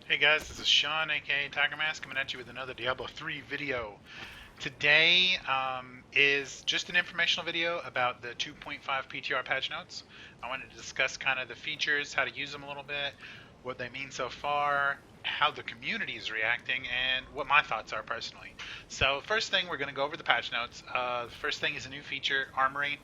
Hey guys, this is Sean, aka Tiger Mask, coming at you with another Diablo 3 video. Today is just an informational video about the 2.5 PTR patch notes. I wanted to discuss kind of the features, how to use them a little bit, what they mean so far, how the community is reacting, and what my thoughts are personally. So first thing, we're going to go over the patch notes. The first thing is a new feature, Armory.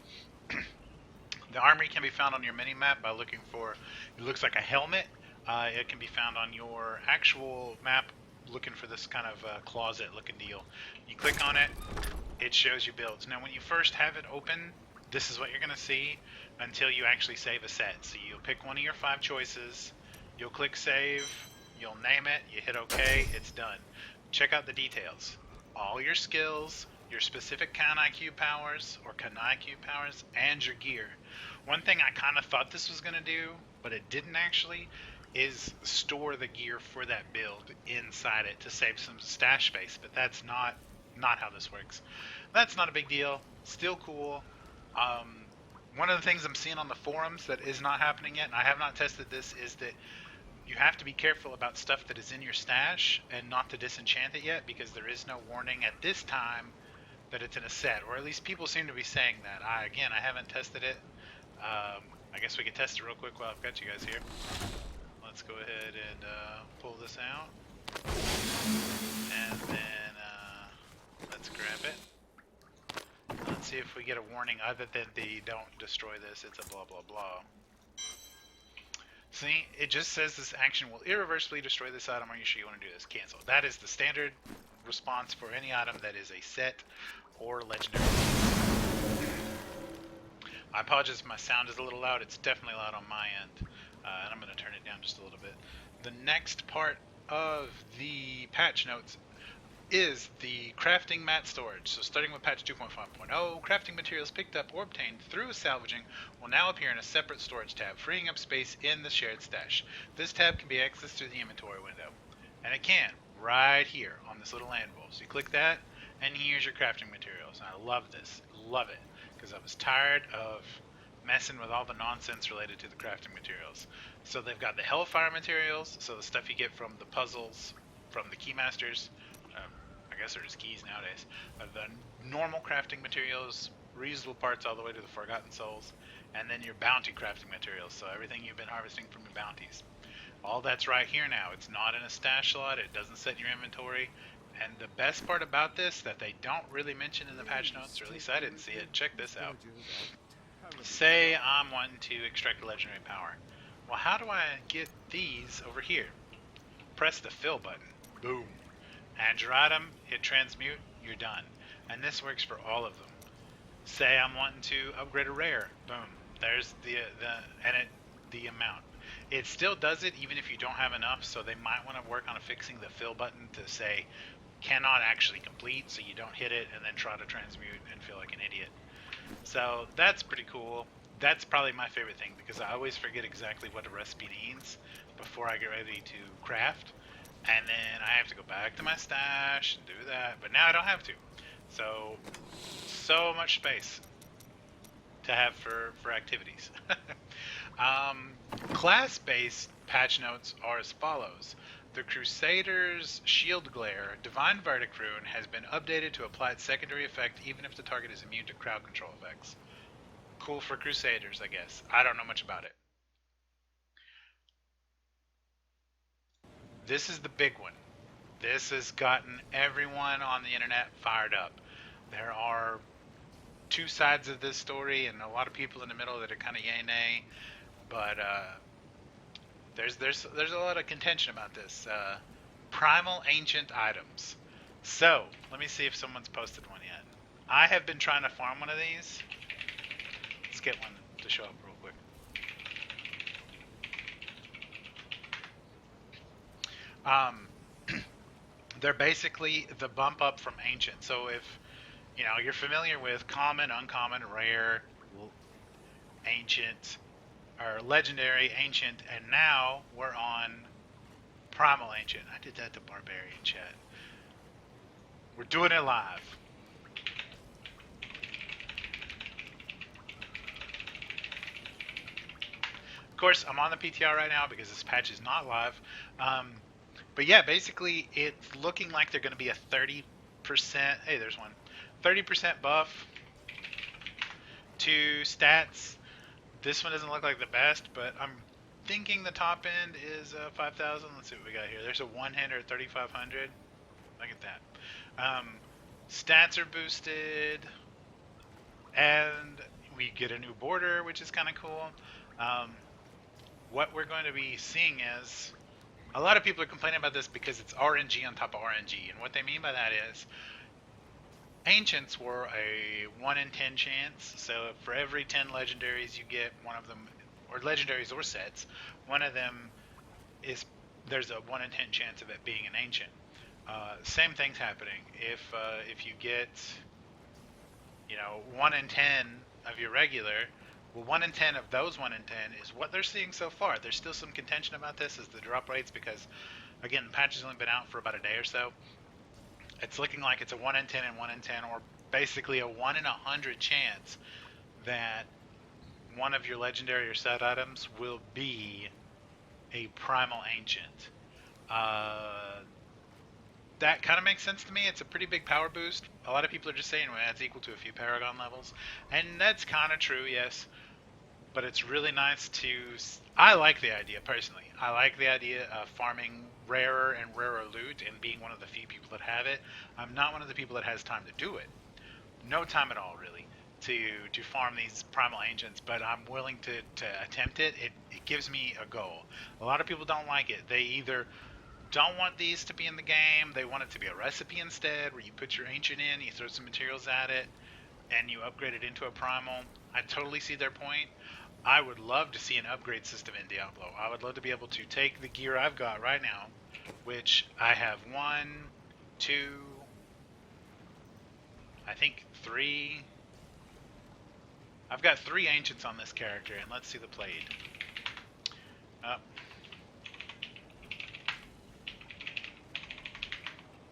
The armory can be found on your mini-map by looking for, it looks like a helmet. It can be found on your actual map looking for this kind of closet looking deal. You click on it, it shows you builds. Now when you first have it open, this is what you're going to see until you actually save a set. So you'll pick one of your 5 choices, you'll click save, you'll name it, you hit OK, it's done. Check out the details. All your skills, your specific Kan IQ powers or Kan IQ powers, and your gear. One thing I kind of thought this was going to do, but it didn't actually, is store the gear for that build inside it to save some stash space, but that's not how this works. That's not a big deal. Still cool. One of the things I'm seeing on the forums that is not happening yet, and I have not tested this, is that you have to be careful about stuff that is in your stash and not to disenchant it yet, because there is no warning at this time that it's in a set, or at least people seem to be saying that. Again, I haven't tested it. I guess we can test it real quick while I've got you guys here. Let's go ahead and pull this out, and then let's grab it. Let's see if we get a warning other than the don't destroy this, it's a blah blah blah. See, it just says this action will irreversibly destroy this item. Are you sure you want to do this? Cancel. That is the standard response for any item that is a set or legendary. I apologize if my sound is a little loud. It's definitely loud on my end. And I'm going to turn it down just a little bit. The next part of the patch notes is the crafting mat storage. So starting with patch 2.5.0, crafting materials picked up or obtained through salvaging will now appear in a separate storage tab, freeing up space in the shared stash. This tab can be accessed through the inventory window. And it can, right here on this little anvil. So you click that, and here's your crafting materials. And I love this, love it, because I was tired of messing with all the nonsense related to the crafting materials. So they've got the Hellfire materials, so the stuff you get from the puzzles, from the Keymasters. I guess they're just keys nowadays. The normal crafting materials, reusable parts all the way to the Forgotten Souls, and then your bounty crafting materials, so everything you've been harvesting from your bounties. All that's right here now. It's not in a stash slot, it doesn't set in your inventory, and the best part about this that they don't really mention in the patch notes, or at least I didn't see it, check this out. Say I'm wanting to extract a legendary power. Well, how do I get these over here? Press the fill button. Boom. Add your item, hit transmute, you're done. And this works for all of them. Say I'm wanting to upgrade a rare. Boom. There's the amount. It still does it even if you don't have enough, so they might want to work on fixing the fill button to say cannot actually complete, so you don't hit it and then try to transmute and feel like an idiot. So that's pretty cool. That's probably my favorite thing, because I always forget exactly what a recipe needs before I get ready to craft. And then I have to go back to my stash and do that. But now I don't have to. So much space to have for activities. Class-based patch notes are as follows. The Crusader's Shield Glare Divine Verdict Rune has been updated to apply its secondary effect even if the target is immune to crowd control effects. Cool for Crusaders, I guess. I don't know much about it. This is the big one. This has gotten everyone on the internet fired up. There are 2 sides of this story and a lot of people in the middle that are kind of yay nay, but there's a lot of contention about this. Primal ancient items. So let me see if someone's posted one yet. I have been trying to farm one of these. Let's get one to show up real quick. They're basically the bump up from ancient. So if you're familiar with common, uncommon, rare, ancient, or legendary, ancient, and now we're on primal ancient. I did that to barbarian chat. We're doing it live. Of course, I'm on the PTR right now because this patch is not live. But yeah, basically, it's looking like they're going to be a 30%. Hey, there's one. 30% buff to stats. This one doesn't look like the best, but I'm thinking the top end is 5,000. Let's see what we got here. There's a one-hander 3,500. Look at that. Stats are boosted, and we get a new border, which is kind of cool. Um, what we're going to be seeing is a lot of people are complaining about this because it's RNG on top of RNG, and what they mean by that is Ancients were a 1 in 10 chance, so for every 10 legendaries you get one of them, or legendaries or sets, one of them is, there's a 1 in 10 chance of it being an Ancient. Same thing's happening. If you get, 1 in 10 of your regular, well, 1 in 10 of those 1 in 10 is what they're seeing so far. There's still some contention about this as the drop rates because, again, the patch has only been out for about a day or so. It's looking like it's a 1 in 10 and 1 in 10, or basically a 1 in 100 chance that one of your legendary or set items will be a primal ancient. That kind of makes sense to me. It's a pretty big power boost. A lot of people are just saying, well, that's equal to a few Paragon levels. And that's kind of true, yes. But it's really nice to... I like the idea, personally. I like the idea of farming rarer and rarer loot and being one of the few people that have it. I'm not one of the people that has time to do it. No time at all, really, to farm these primal ancients, but I'm willing to attempt it. It gives me a goal. A lot of people don't like it. They either don't want these to be in the game, they want it to be a recipe instead, where you put your ancient in, you throw some materials at it, and you upgrade it into a primal. I totally see their point. I would love to see an upgrade system in Diablo. I would love to be able to take the gear I've got right now, which I have 1, 2, I think 3. I've got 3 ancients on this character, and let's see the blade.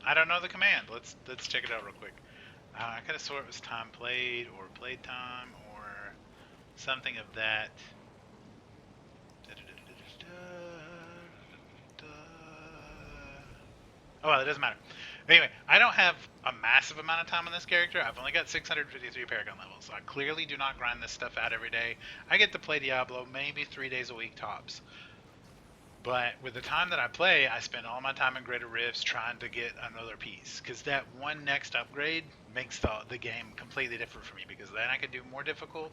I don't know the command. Let's check it out real quick. I could have swore it was time played or played time or something of that. Oh, well, it doesn't matter. Anyway, I don't have a massive amount of time on this character. I've only got 653 Paragon levels, so I clearly do not grind this stuff out every day. I get to play Diablo maybe 3 days a week tops. But with the time that I play, I spend all my time in Greater Rifts trying to get another piece. Because that one next upgrade makes the game completely different for me. Because then I can do more difficult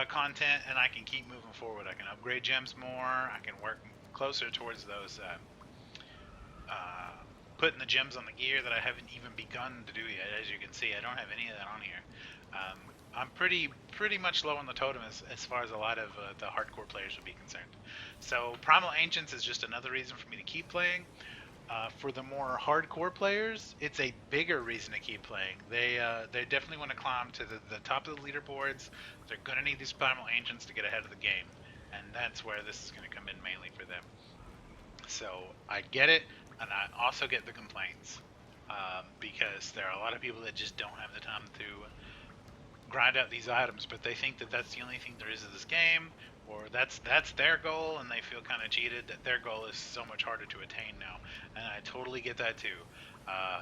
content and I can keep moving forward. I can upgrade gems more. I can work closer towards those putting the gems on the gear that I haven't even begun to do yet. As you can see, I don't have any of that on here. I'm pretty much low on the totem as far as a lot of the hardcore players would be concerned. So Primal Ancients is just another reason for me to keep playing. For the more hardcore players, it's a bigger reason to keep playing. They definitely want to climb to the top of the leaderboards. They're going to need these Primal Ancients to get ahead of the game. And that's where this is going to come in mainly for them. So I get it, and I also get the complaints. Because there are a lot of people that just don't have the time to grind out these items, but they think that that's the only thing there is of this game, or that's their goal, and they feel kind of cheated that their goal is so much harder to attain now. And I totally get that too.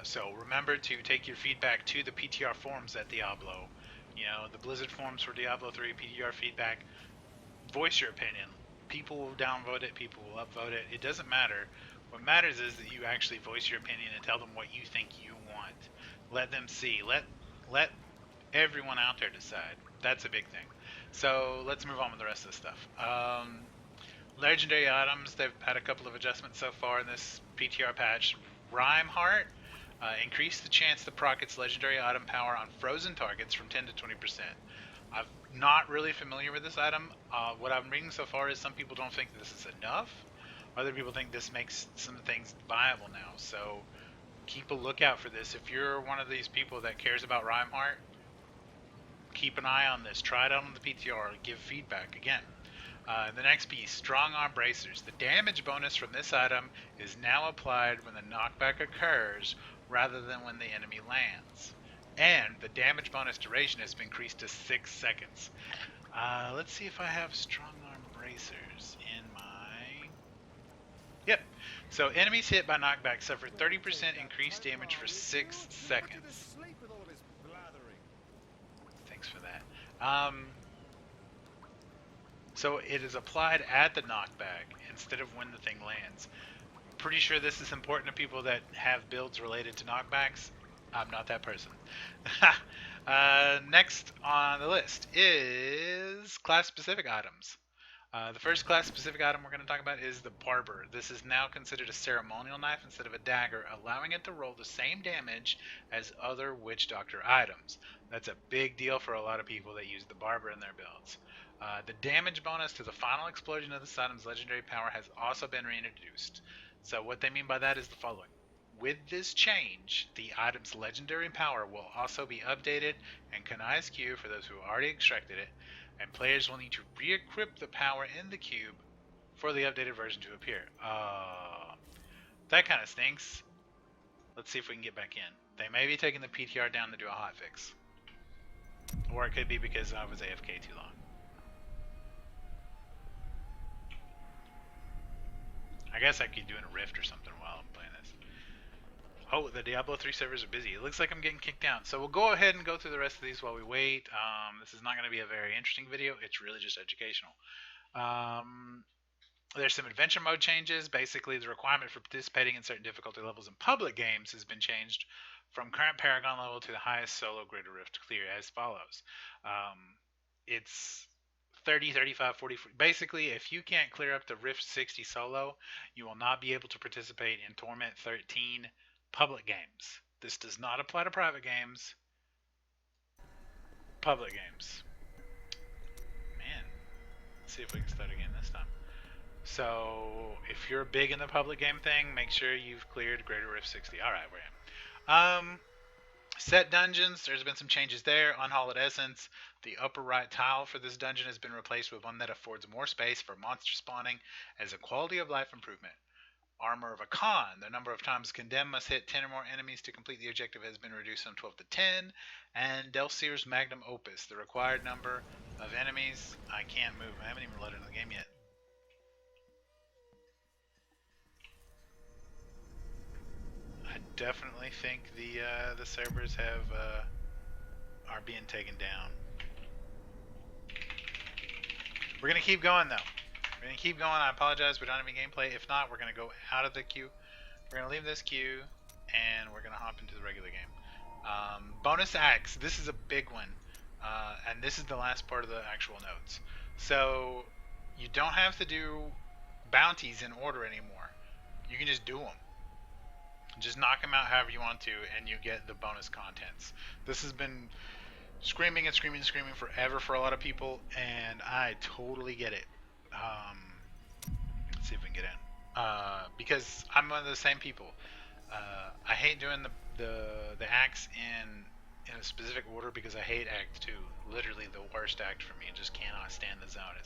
So remember to take your feedback to the PTR forums at Diablo. The Blizzard forums for Diablo 3 PTR feedback. Voice your opinion. People will downvote it, people will upvote it. It doesn't matter. What matters is that you actually voice your opinion and tell them what you think you want. Let them see. Let everyone out there decide. That's a big thing. So let's move on with the rest of the stuff. Legendary items, they've had a couple of adjustments so far in this PTR patch. Rhyme Heart increased the chance to proc its legendary item power on frozen targets from 10 to 20%. I'm not really familiar with this item. What I'm reading so far is some people don't think this is enough. Other people think this makes some things viable now. So keep a lookout for this. If you're one of these people that cares about Rhyme Heart, keep an eye on this. Try it out on the PTR. Give feedback again. The next piece, Strong Arm Bracers. The damage bonus from this item is now applied when the knockback occurs rather than when the enemy lands. And the damage bonus duration has been increased to 6 seconds. Let's see if I have Strong Arm Bracers in my Yep. So enemies hit by knockback suffer 30% increased damage for 6 seconds. Thanks for that. So it is applied at the knockback instead of when the thing lands. Pretty sure this is important to people that have builds related to knockbacks. I'm not that person. Next on the list is class-specific items. The first class-specific item we're going to talk about is the Barber. This is now considered a ceremonial knife instead of a dagger, allowing it to roll the same damage as other Witch Doctor items. That's a big deal for a lot of people that use the Barber in their builds. The damage bonus to the final explosion of this item's legendary power has also been reintroduced. So what they mean by that is the following. With this change, the item's legendary power will also be updated in Kanai's queue for those who already extracted it, and players will need to re-equip the power in the cube for the updated version to appear. That kind of stinks. Let's see if we can get back in. They may be taking the PTR down to do a hotfix. Or it could be because I was AFK too long. I guess I could do a rift or something while I'm playing this. Oh, the Diablo 3 servers are busy. It looks like I'm getting kicked out. So we'll go ahead and go through the rest of these while we wait. This is not going to be a very interesting video. It's really just educational. There's some adventure mode changes. Basically, the requirement for participating in certain difficulty levels in public games has been changed from current Paragon level to the highest solo Greater Rift clear as follows. It's 30, 35, 40. Basically, if you can't clear up the Rift 60 solo, you will not be able to participate in Torment 13 public games. This does not apply to private games. Public games. Man, let's see if we can start again this time. So, if you're big in the public game thing, make sure you've cleared Greater Rift 60. Alright, we're in. Set dungeons, there's been some changes there. Unhallowed Essence, the upper right tile for this dungeon has been replaced with one that affords more space for monster spawning as a quality of life improvement. Armor of a Khan, the number of times Condemned must hit 10 or more enemies to complete the objective has been reduced from 12 to 10. And Delcir's Magnum Opus, the required number of enemies. I can't move, I haven't even loaded into the game yet. I definitely think the servers are being taken down. We're gonna keep going though. We're gonna keep going. I apologize, we don't have any gameplay. If not, we're gonna go out of the queue. We're gonna leave this queue and we're gonna hop into the regular game. Bonus axe. This is a big one, and this is the last part of the actual notes. So you don't have to do bounties in order anymore. You can just do them. Just knock them out however you want to, and you get the bonus contents. This has been screaming and screaming and screaming forever for a lot of people, and I totally get it. Let's see if we can get in. Because I'm one of the same people. I hate doing the acts in a specific order because I hate Act 2. Literally the worst act for me. I just cannot stand the zone.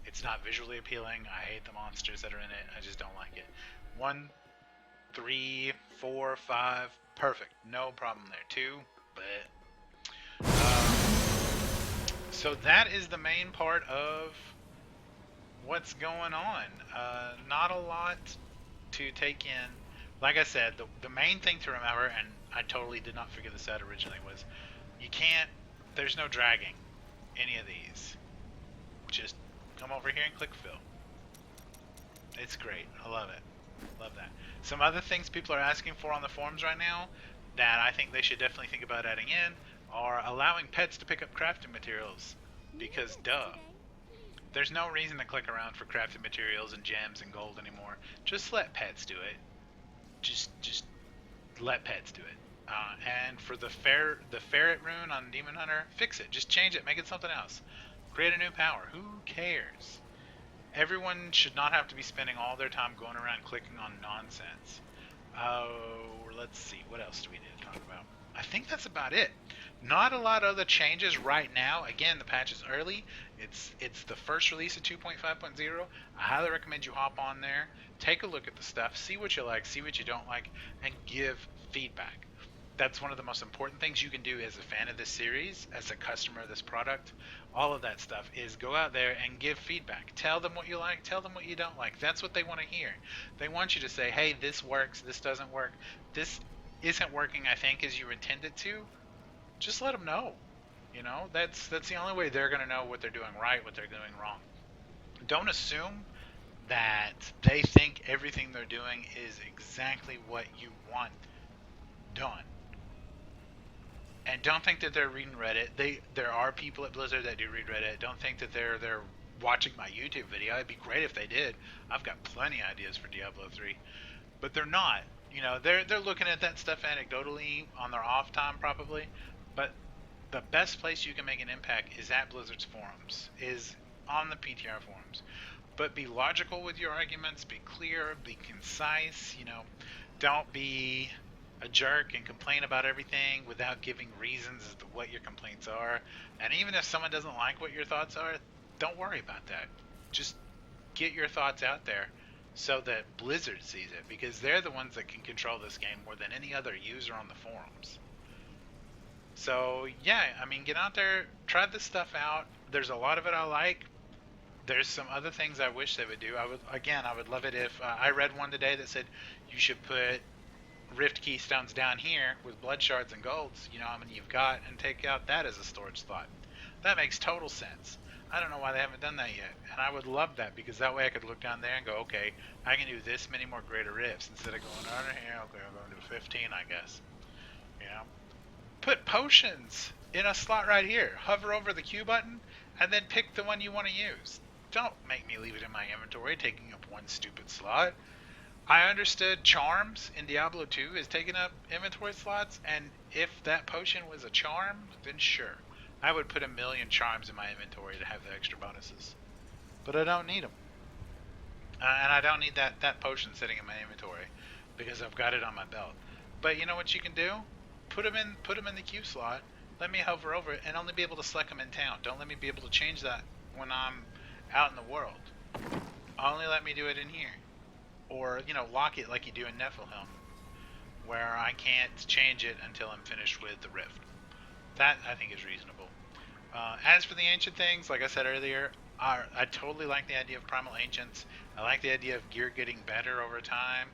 It's not visually appealing. I hate the monsters that are in it. I just don't like it. 1, 3, 4, 5, perfect, no problem there. 2, but so that is the main part of what's going on. Not a lot to take in. Like I said, the main thing to remember, and I totally did not figure this out originally, was there's no dragging any of these. Just come over here and click fill. It's great. I love it. Love that. Some other things people are asking for on the forums right now that I think they should definitely think about adding in are allowing pets to pick up crafting materials. Because duh. There's no reason to click around for crafting materials and gems and gold anymore. Just let pets do it. Just let pets do it. And for the ferret rune on Demon Hunter, fix it. Just change it. Make it something else. Create a new power. Who cares? Everyone should not have to be spending all their time going around clicking on nonsense. Let's see. What else do we need to talk about? I think that's about it. Not a lot of other changes right now. Again, the patch is early. It's the first release of 2.5.0. I highly recommend you hop on there, take a look at the stuff, see what you like, see what you don't like, and give feedback. that's one of the most important things you can do as a fan of this series, as a customer of this product. All of that stuff is go out there and give feedback. Tell them what you like, tell them what you don't like. That's what they want to hear. They want you to say, hey, this works, this doesn't work, this isn't working, I think, as you intended to. Just let them know. You know, that's the only way they're going to know what they're doing right, what they're doing wrong. Don't assume that they think everything they're doing is exactly what you want done. And don't think that they're reading Reddit. There are people at Blizzard that do read Reddit. Don't think that they're watching my YouTube video. It'd be great if they did. I've got plenty of ideas for Diablo 3. But they're not. You know, they're looking at that stuff anecdotally on their off time probably. But the best place you can make an impact is at Blizzard's forums, is on the PTR forums. But be logical with your arguments, be clear, be concise, you know, don't be a jerk and complain about everything without giving reasons as to what your complaints are. And even if someone doesn't like what your thoughts are, don't worry about that. Just get your thoughts out there so that Blizzard sees it, because they're the ones that can control this game more than any other user on the forums. So yeah, I mean, get out there, try this stuff out. There's a lot of it I like. There's some other things I wish they would do. I would love it if I read one today that said you should put rift keystones down here with blood shards and golds, you know how many you've got, and take out that as a storage slot. That makes total sense. I don't know why they haven't done that yet, and I would love that, because that way I could look down there and go, okay, I can do this many more greater rifts instead of going under here. Okay, I'm going to do 15, I guess. You know, put potions in a slot right here. Hover over the Q button and then pick the one you want to use. Don't make me leave it in my inventory taking up one stupid slot. I understood charms in Diablo 2 is taking up inventory slots, and if that potion was a charm, then sure. I would put 1,000,000 charms in my inventory to have the extra bonuses. But I don't need them. And I don't need that potion sitting in my inventory, because I've got it on my belt. But you know what you can do? Put them in the Q slot, let me hover over it, and only be able to select them in town. Don't let me be able to change that when I'm out in the world. Only let me do it in here. Or, you know, lock it like you do in Niflheim, where I can't change it until I'm finished with the Rift. That, I think, is reasonable. As for the ancient things, like I said earlier, I totally like the idea of Primal Ancients. I like the idea of gear getting better over time.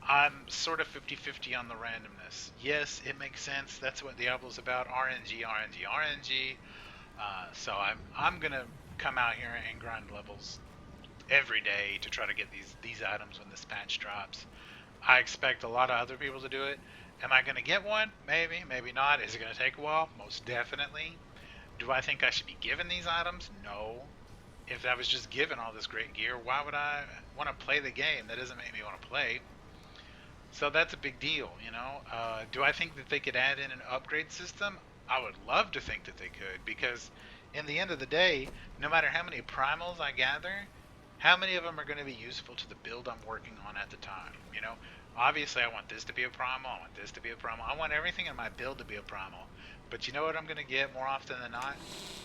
I'm sort of 50-50 on the randomness. Yes, it makes sense. That's what Diablo's about. RNG, RNG, RNG. So I'm going to come out here and grind levels every day to try to get these items when this patch drops. I expect a lot of other people to do it. Am I going to get one? Maybe, maybe not. Is it going to take a while? Most definitely. Do I think I should be given these items? No. If I was just given all this great gear, why would I want to play the game? That doesn't make me want to play. So that's a big deal, you know. Do I think that they could add in an upgrade system? I would love to think that they could, because in the end of the day, no matter how many primals I gather, how many of them are going to be useful to the build I'm working on at the time, you know? Obviously, I want this to be a primal, I want this to be a primal, I want everything in my build to be a primal. But you know what I'm going to get more often than not?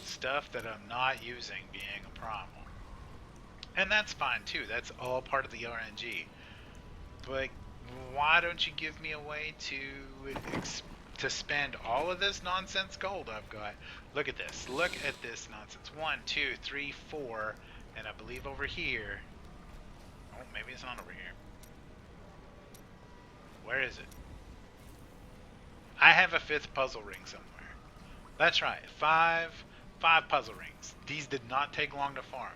Stuff that I'm not using being a primal. And that's fine too, that's all part of the RNG. But why don't you give me a way to spend all of this nonsense gold I've got? Look at this nonsense. 1, 2, 3, 4, and I believe over here. Oh, maybe it's not over here. Where is it? I have a 5th puzzle ring somewhere. That's right, 5 puzzle rings. These did not take long to farm.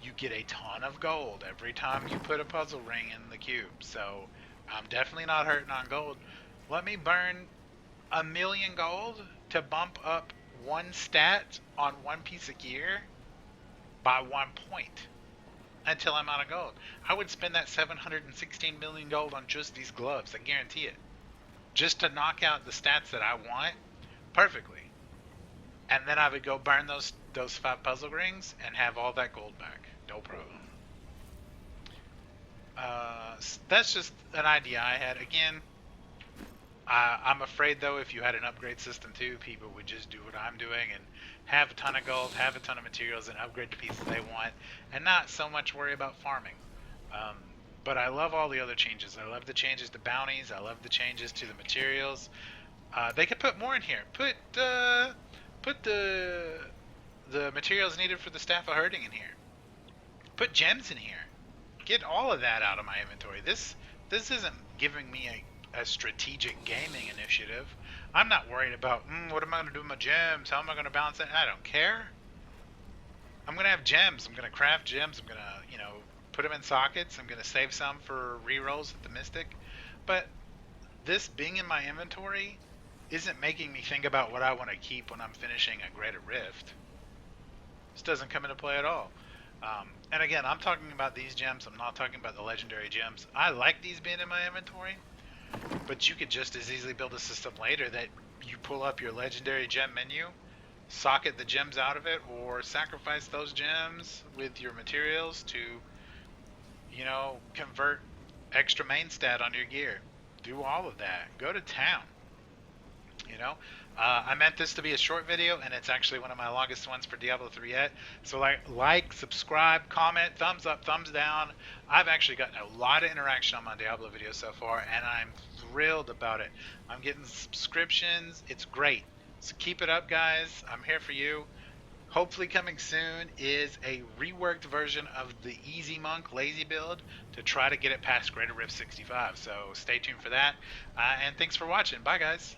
You get a ton of gold every time you put a puzzle ring in the cube, so I'm definitely not hurting on gold. Let me burn 1,000,000 gold to bump up one stat on one piece of gear by 1 point until I'm out of gold. I would spend that 716 million gold on just these gloves, I guarantee it. Just to knock out the stats that I want perfectly. And then I would go burn those 5 puzzle rings and have all that gold back. No problem. That's just an idea I had. Again, I'm afraid though if you had an upgrade system too, people would just do what I'm doing and have a ton of gold, have a ton of materials, and upgrade the pieces they want, and not so much worry about farming. But I love all the other changes. I love the changes to bounties. I love the changes to the materials. They could put more in here. Put the materials needed for the staff of herding in here. Put gems in here. Get all of that out of my inventory. This isn't giving me a strategic gaming initiative. I'm not worried about what am I going to do with my gems? How am I going to balance that? I don't care. I'm going to have gems. I'm going to craft gems. I'm going to, put them in sockets. I'm going to save some for rerolls at the Mystic. But this being in my inventory isn't making me think about what I want to keep when I'm finishing a Greater Rift. This doesn't come into play at all. And again, I'm talking about these gems. I'm not talking about the legendary gems. I like these being in my inventory, but you could just as easily build a system later that you pull up your legendary gem menu, socket the gems out of it, or sacrifice those gems with your materials to, convert extra main stat on your gear. Do all of that. Go to town. I meant this to be a short video, and it's actually one of my longest ones for Diablo 3 yet. So like, subscribe, comment, thumbs up, thumbs down. I've actually gotten a lot of interaction on my Diablo videos so far, and I'm thrilled about it. I'm getting subscriptions. It's great. So keep it up, guys. I'm here for you. Hopefully coming soon is a reworked version of the Easy Monk Lazy build to try to get it past Greater Rift 65. So stay tuned for that. And thanks for watching. Bye, guys.